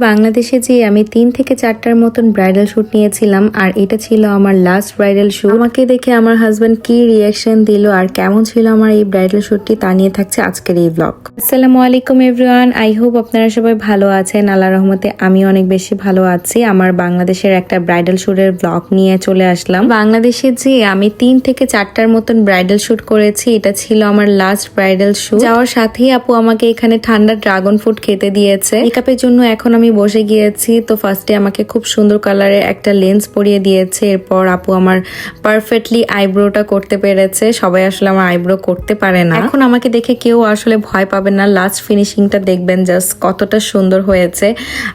বাংলাদেশে যে আমি 3 থেকে 4টার মতন ব্রাইডাল শুট নিয়েছিলাম আর এটা ছিল আমার লাস্ট ব্রাইডাল শুট। আমাকে দেখে আমার হাজবেন্ড কি রিয়াকশন দিল আর কেমন ছিল আমার এই ব্রাইডাল শুটটি তা নিয়ে থাকছে আজকের এই ব্লগ। আসসালামু আলাইকুম এভরিওয়ান, আই হোপ আপনারা সবাই ভালো আছেন। আল্লাহর রহমতে আমি অনেক বেশি ভালো আছি। আমার বাংলাদেশের একটা ব্রাইডাল শুটের ব্লগ নিয়ে চলে আসলাম। বাংলাদেশে যে আমি 3 থেকে 4টার মতন ব্রাইডাল শুট করেছি, এটা ছিল আমার লাস্ট ব্রাইডাল শুট। যাওয়ার সাথেই আপু আমাকে এখানে ঠান্ডা ড্রাগন ফ্রুট খেতে দিয়েছে। মেকআপের জন্য এখন আমি বসে গিয়েছি। তো ফার্স্টে আমাকে খুব সুন্দর কালারের একটা লেন্স পরিয়ে দিয়েছে। এরপর আপু আমার পারফেক্টলি আইব্রোটা করতে পেরেছে। সবাই আসলে আমার আইব্রো করতে পারে না। এখন আমাকে দেখে কেউ আসলে ভয় পাবে না। লাস্ট ফিনিশিংটা দেখবেন জাস্ট কতটা সুন্দর হয়েছে।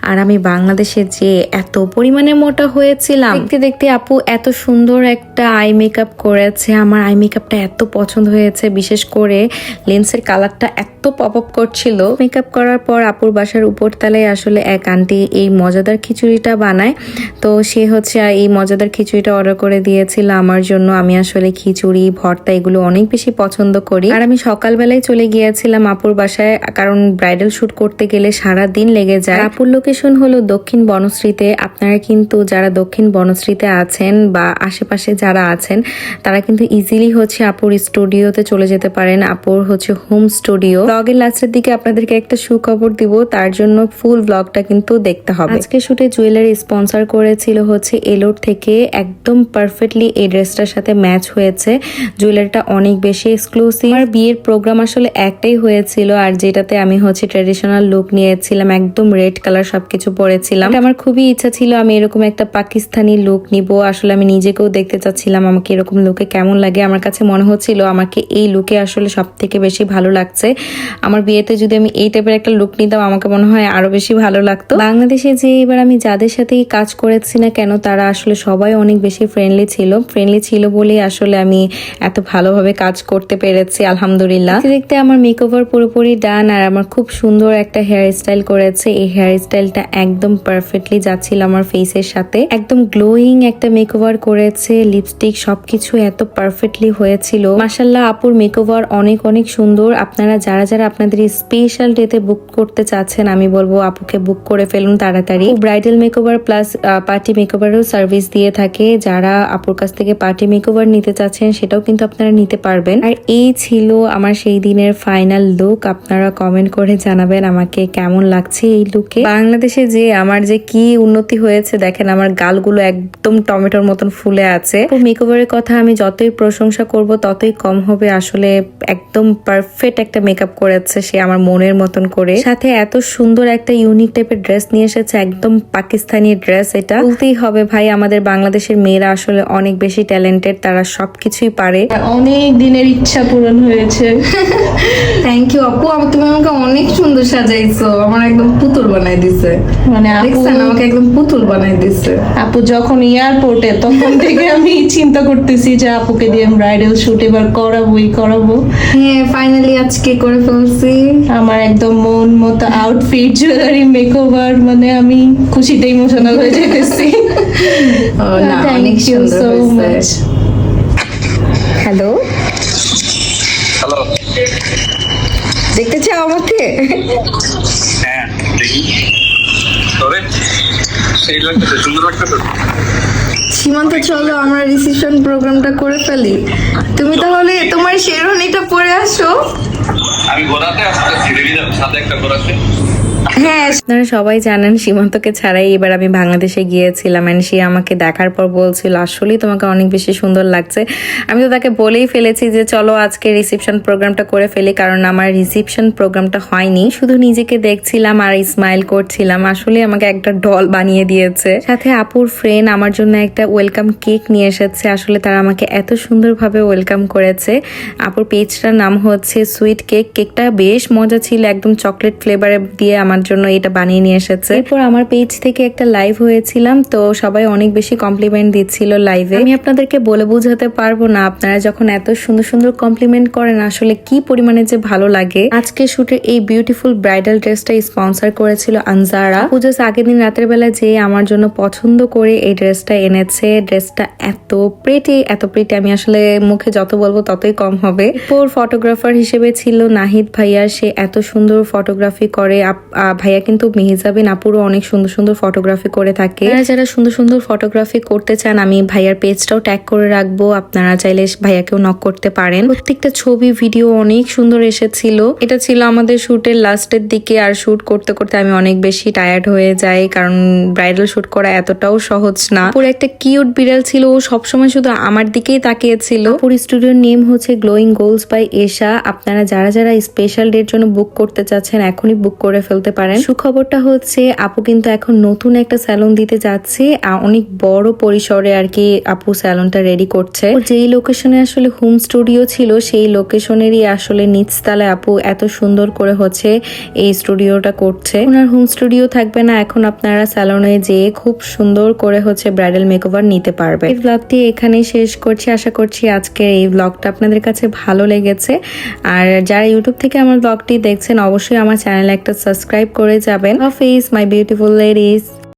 আর আমি বাংলাদেশে যে এত পরিমাণে মোটা হয়েছিলাম, দেখতে দেখতে আপু এত সুন্দর একটা আই মেকআপ করেছে। আমার আই মেকআপটা এত পছন্দ হয়েছে, বিশেষ করে লেন্সের কালারটা এত পপ আপ করছিল। মেকআপ করার পর আপুর বাসার উপর তলায় আসলে এক আন্টি এই মজাদার খিচুড়িটা বানায়। তো সে হচ্ছে এই মজাদার খিচুড়িটা অর্ডার করে দিয়েছিল আমার জন্য। আমি আসলে খিচুড়ি ভর্তা এগুলো অনেক বেশি পছন্দ করি। আর আমি সকালবেলায় চলে গিয়েছিলাম আপুর বাসায়, কারণ ব্রাইডাল শুট করতে গেলে সারা দিন লেগে যায়। আপুর লোকেশন হলো দক্ষিণ বনশ্রীতে। আপনারা কিন্তু যারা দক্ষিণ বনশ্রীতে আছেন বা আশেপাশে যারা আছেন তারা কিন্তু ইজিলি হচ্ছে আপুর স্টুডিওতে চলে যেতে পারেন। আপুর হচ্ছে হোম স্টুডিও। ব্লগের লাস্টের দিকে আপনাদেরকে একটা সুখবর দিব, তার জন্য ফুল ব্লগটা কিন্তু দেখতে হবে। আজকে শুটে জুয়েলারি স্পন্সর করেছিল হচ্ছে এলোর থেকে। একদম পারফেক্টলি এই ড্রেসটার সাথে ম্যাচ হয়েছে। জুয়েলারিটা অনেক বেশি এক্সক্লুসিভ। আর বিয়ের প্রোগ্রাম আসলে একটাই হয়েছিল, আর যেটাতে আমি হচ্ছে ট্রেডিশনাল লুক নিয়েছিলাম, একদম রেড কালার সবকিছু পরেছিলাম। আমার খুবই ইচ্ছা ছিল আমি এরকম একটা পাকিস্তানি লুক নিব। আসলে আমি নিজেকেও দেখতে চাচ্ছিলাম আমাকে এরকম লুকে কেমন লাগে। আমার কাছে মনে হচ্ছিল আমাকে এই লুকে আসলে সব থেকে বেশি ভালো লাগছে। আমার বিয়েতে যদি আমি এই টাইপের একটা লুক নিতাম আমাকে মনে হয় আরো বেশি ভালো লাগতো। বাংলাদেশে যে এবার আমি যাদের সাথেই কাজ করেছি না কেন তারা আসলে সবাই অনেক বেশি ফ্রেন্ডলি ছিল বলেই আসলে আমি এত ভালোভাবে কাজ করতে পেরেছি আলহামদুলিল্লাহ। দেখতে আমার মেকওভার পুরোপুরি ডান। আর আমার খুব সুন্দর একটা হেয়ার স্টাইল করেছে। এই হেয়ার স্টাইলটা একদম পারফেক্টলি যাচ্ছিল আমার ফেসের সাথে। একদম গ্লোয়িং একটা মেকওভার করেছে। লিপস্টিক সবকিছু এত পারফেক্টলি হয়েছিল। মাশাআল্লাহ আপুর মেকওভার অনেক অনেক সুন্দর। আপনারা যারা যারা আপনাদের স্পেশাল ডেতে বুক করতে চাচ্ছেন আমি বলবো আপুকে বুক করে ফেলুন তাড়াতাড়ি। ব্রাইডাল মেকওভার প্লাস পার্টি মেকওভারও সার্ভিস দিয়ে থাকে। যারা আপুর কাছ থেকে পার্টি মেকওভার নিতে চাচ্ছেন সেটাও কিন্তু আপনারা নিতে পারবেন। আর এই ছিল আমার সেই দিনের ফাইনাল লুক। আপনারা কমেন্ট করে জানাবেন আমাকে কেমন লাগছে এই লুকে। বাংলাদেশে যে আমার যে কি উন্নতি হয়েছে দেখেন, আমার গালগুলো একদম টমেটোর মতন ফুলে আছে। মেকওভারের কথা আমি যতই প্রশংসা করব ততই কম হবে। আসলে একদম পারফেক্ট একটা মেকআপ করেছে সে আমার মনের মতন করে। সাথে এত সুন্দর একটা ইউনিক টাইপের ড্রেস নিয়ে এসেছে, একদম পাকিস্তানি ড্রেস। এটা বলতেই হবে ভাই, আমাদের বাংলাদেশের মেয়েরা আসলে অনেক বেশি ট্যালেন্টেড, তারা সবকিছুই পারে। অনেক দিনের ইচ্ছা পূরণ হয়েছে। থ্যাংক ইউ আপু, তুমি আমাকে অনেক সুন্দর সাজাইছো। আমার একদম পুতুল বানাই দিছে। মানে দেখছেন আমাকে একদম পুতুল বানাই দিছে। আপু যখন এয়ারপোর্টে তখন থেকে আমি চিন্তা করতেছি যে আপুকে দিয়ে ব্রাইডাল শুট এবার করাবো। হ্যাঁ ফাইনালি আজকে করে ফেলছি। আমার একদম মন মতো আউটফিট, জুয়েলারি, মেকওভার, মানে আমি খুশিতে ইমোশনাল হয়ে যেতেছি। অনেক ইউ সুন্দর সো হয়েছে। মাচ। Hello, hello. দেখতে চাও আমাকে? হ্যাঁ দেখি। তবে সেই লাগতেছে, সুন্দর লাগতেছে। সীমান্ত চলো আমরা রিসেপশন প্রোগ্রামটা করে ফেলি। তুমি তাহলে তোমার শেরওয়ানিটা পরে আসো। আমি ঘোরাতে আসতেছি, রেডি যাবো, সাথে একটা ঘোরাতে। হ্যাঁ আপনারা সবাই জানেন সীমান্তকে ছাড়াই এবার আমি বাংলাদেশে গিয়েছিলাম। এন্ড সে আমাকে দেখার পর বলছিল আসলেই তোমাকে অনেক বেশি সুন্দর লাগছে। আমি তো তাকে বলেই ফেলেছি যে চলো আজকে রিসেপশন প্রোগ্রামটা করে ফেলি, কারণ আমার রিসেপশন প্রোগ্রামটা হয়নি। শুধু নিজেকে দেখছিলাম আর স্মাইল করছিলাম। আসলে আমাকে একটা ডল বানিয়ে দিয়েছে। সাথে আপুর ফ্রেন্ড আমার জন্য একটা ওয়েলকাম কেক নিয়ে এসেছে। আসলে তারা আমাকে এত সুন্দরভাবে ওয়েলকাম করেছে। আপুর পেজটার নাম হচ্ছে সুইট কেক। কেকটা বেশ মজা ছিল, একদম চকলেট ফ্লেভারে দিয়ে আমার জন্য এটা বানিয়ে নিয়ে এসেছে। এরপর আমার পেজ থেকে একটা লাইভ হয়েছিলাম, তো সবাই অনেক বেশি কমপ্লিমেন্ট দিচ্ছিল লাইভে। আমি আপনাদেরকে বলে বোঝাতে পারবো না, আপনারা যখন এত সুন্দর সুন্দর কমপ্লিমেন্ট করেন আসলে কি পরিমাণে যে ভালো লাগে। আজকে শুটের এই বিউটিফুল ব্রাইডাল ড্রেসটা স্পন্সর করেছিল আনজারা। পুজোর আগের দিন রাতের বেলা যে আমার জন্য পছন্দ করে এই ড্রেসটা এনেছে। ড্রেসটা এত প্রিটি আমি আসলে মুখে যত বলবো ততই কম হবে। ফটোগ্রাফার হিসেবে ছিল নাহিদ ভাইয়া। সে এত সুন্দর ফটোগ্রাফি করে। ভাইয়া কিন্তু মেহজাবিন আপুরও অনেক সুন্দর সুন্দর ফটোগ্রাফি করে থাকে। যারা সুন্দর সুন্দর ফটোগ্রাফি করতে চান আমি ভাইয়ার পেজটাও ট্যাগ করে রাখবো, আপনারা চাইলে ভাইয়াকেও নক করতে পারেন। প্রত্যেকটা ছবি ভিডিও অনেক সুন্দর এসেছিল। এটা ছিল আমাদের শুটের লাস্টের দিকে, আর শুট করতে করতে আমি অনেক বেশি টায়ার্ড হয়ে যাই, কারণ ব্রাইডাল শুট করা এতটাও সহজ না। পুরো একটা কিউট বিড়াল ছিল, ও সবসময় শুধু আমার দিকেই তাকিয়েছিল। পুরো স্টুডিওর নেম হচ্ছে গ্লোয়িং গোলস বাই এশা। আপনারা যারা যারা স্পেশাল ডের জন্য বুক করতে চাচ্ছেন এখনই বুক করে ফেলতে পারেন। সুখবরটা হচ্ছে আপু কিন্তু এখন নতুন একটা স্যালন দিতে যাচ্ছে, অনেক বড় পরিসরে আর কি আপু স্যালনটা রেডি করছে। যেই লোকেশনে আসলে হোম স্টুডিও ছিল সেই লোকেশনেরই আসলে নিচতলায় আপু এত সুন্দর করে হচ্ছে এই স্টুডিওটা করছে। ওনার হোম স্টুডিও থাকবে না, এখন আপনারা স্যালনে যেয়ে খুব সুন্দর করে হচ্ছে ব্রাইডাল মেকওভার নিতে পারবে। এই ব্লগটি এখানেই শেষ করছি। আশা করছি আজকের এই ব্লগটা আপনাদের কাছে ভালো লেগেছে। আর যারা ইউটিউব থেকে আমার ব্লগটি দেখছেন অবশ্যই আমার চ্যানেলে একটা সাবস্ক্রাইব করে যাবেন। হাফেজ মাই বিউটিফুল লেডিজ।